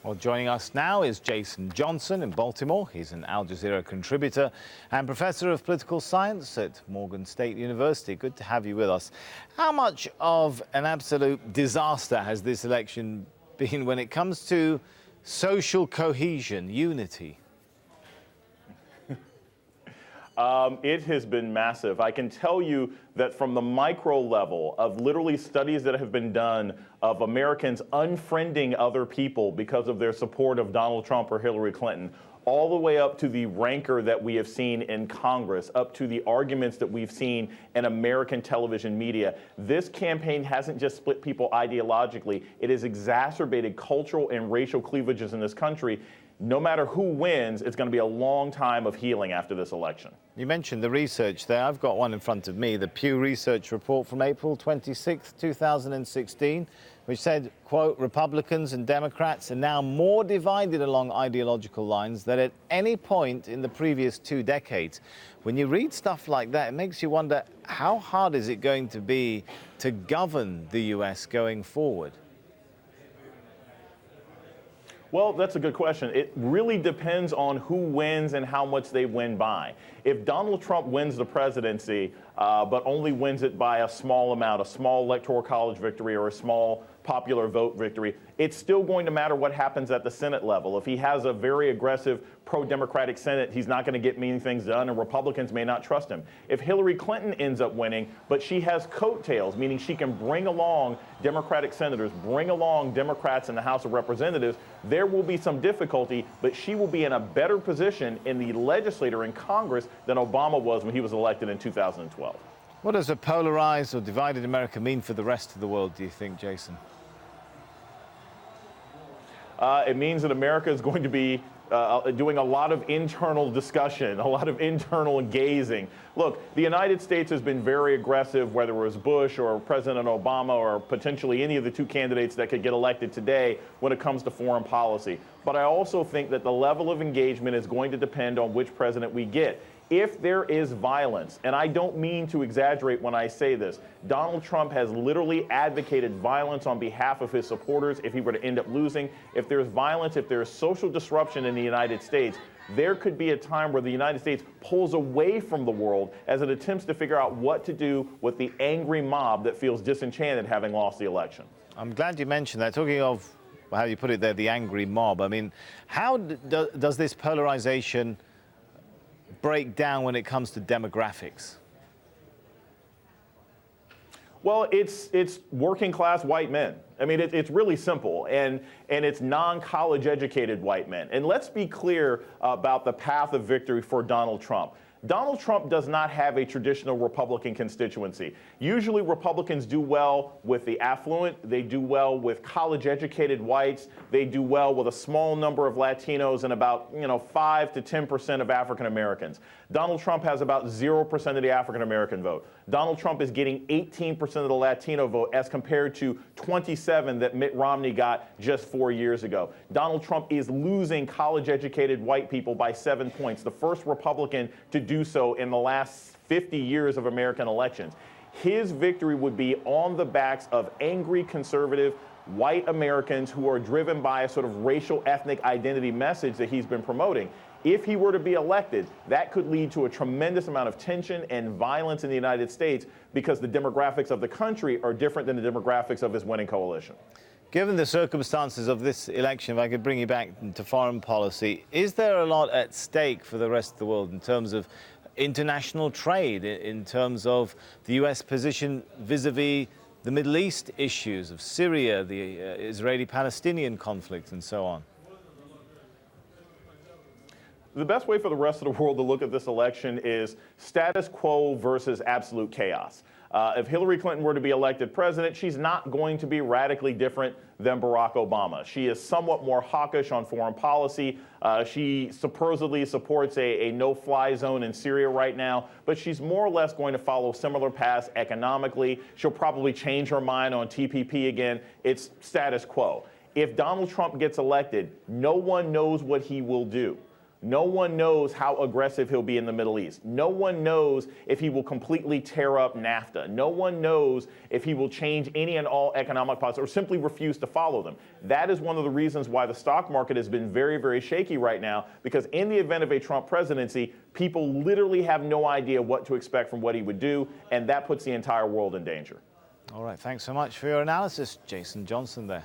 Well, joining us now is Jason Johnson in Baltimore. He's an Al Jazeera contributor and professor of political science at Morgan State University. Good to have you with us. How much of an absolute disaster has this election been when it comes to social cohesion, unity? It has been massive. I can tell you that from the micro level of literally studies that have been done of Americans unfriending other people because of their support of Donald Trump or Hillary Clinton, all the way up to the rancor that we have seen in Congress, up to the arguments that we've seen in American television media. This campaign hasn't just split people ideologically, it has exacerbated cultural and racial cleavages in this country. No matter who wins, it's going to be a long time of healing after this election. You mentioned the research there. I've got one in front of me, the Pew Research report from April 26, 2016, which said, quote, Republicans and Democrats are now more divided along ideological lines than at any point in the previous 2 decades. When you read stuff like that, it makes you wonder, how hard is it going to be to govern the U.S. going forward? Well, that's a good question. It really depends on who wins and how much they win by. If Donald Trump wins the presidency, but only wins it by a small amount, a small electoral college victory or a small popular vote victory, it's still going to matter what happens at the Senate level. If he has a very aggressive pro-democratic Senate, he's not going to get many things done, and Republicans may not trust him. If Hillary Clinton ends up winning, but she has coattails, meaning she can bring along Democratic senators, bring along Democrats in the House of Representatives, there will be some difficulty, but she will be in a better position in the legislature in Congress than Obama was when he was elected in 2012. What does a polarized or divided America mean for the rest of the world, do you think, Jason? It means that America is going to be doing a lot of internal discussion, a lot of internal gazing. Look, the United States has been very aggressive, whether it was Bush or President Obama or potentially any of the 2 candidates that could get elected today when it comes to foreign policy. But I also think that the level of engagement is going to depend on which president we get. If there is violence, and I don't mean to exaggerate when I say this, Donald Trump has literally advocated violence on behalf of his supporters if he were to end up losing. If there's violence, if there's social disruption in the United States, there could be a time where the United States pulls away from the world as it attempts to figure out what to do with the angry mob that feels disenchanted having lost the election. I'm glad you mentioned that. Talking of how you put it there, the angry mob, I mean, how does this polarization break down when it comes to demographics? Well, it's working class white men. I mean, it's really simple, and it's non-college educated white men. And let's be clear about the path of victory for Donald Trump. Donald Trump does not have a traditional Republican constituency. Usually Republicans do well with the affluent, they do well with college-educated whites, they do well with a small number of Latinos and about 5 to 10% of African Americans. Donald Trump has about 0% of the African American vote. Donald Trump is getting 18% of the Latino vote as compared to 27 that Mitt Romney got just 4 years ago. Donald Trump is losing college-educated white people by 7 points, the first Republican to do so in the last 50 years of American elections. His victory would be on the backs of angry conservative white Americans who are driven by a sort of racial ethnic identity message that he's been promoting. If he were to be elected, that could lead to a tremendous amount of tension and violence in the United States because the demographics of the country are different than the demographics of his winning coalition. Given the circumstances of this election, if I could bring you back to foreign policy, is there a lot at stake for the rest of the world in terms of international trade, in terms of the U.S. position vis-a-vis the Middle East issues of Syria, the Israeli-Palestinian conflict, and so on? The best way for the rest of the world to look at this election is status quo versus absolute chaos. If Hillary Clinton were to be elected president, she's not going to be radically different than Barack Obama. She is somewhat more hawkish on foreign policy. She supposedly supports a no-fly zone in Syria right now, but she's more or less going to follow similar paths economically. She'll probably change her mind on TPP again. It's status quo. If Donald Trump gets elected, no one knows what he will do. No one knows how aggressive he'll be in the Middle East. No one knows if he will completely tear up NAFTA. No one knows if he will change any and all economic policies or simply refuse to follow them. That is one of the reasons why the stock market has been very, very shaky right now, because in the event of a Trump presidency, people literally have no idea what to expect from what he would do, and that puts the entire world in danger. All right, thanks so much for your analysis, Jason Johnson there.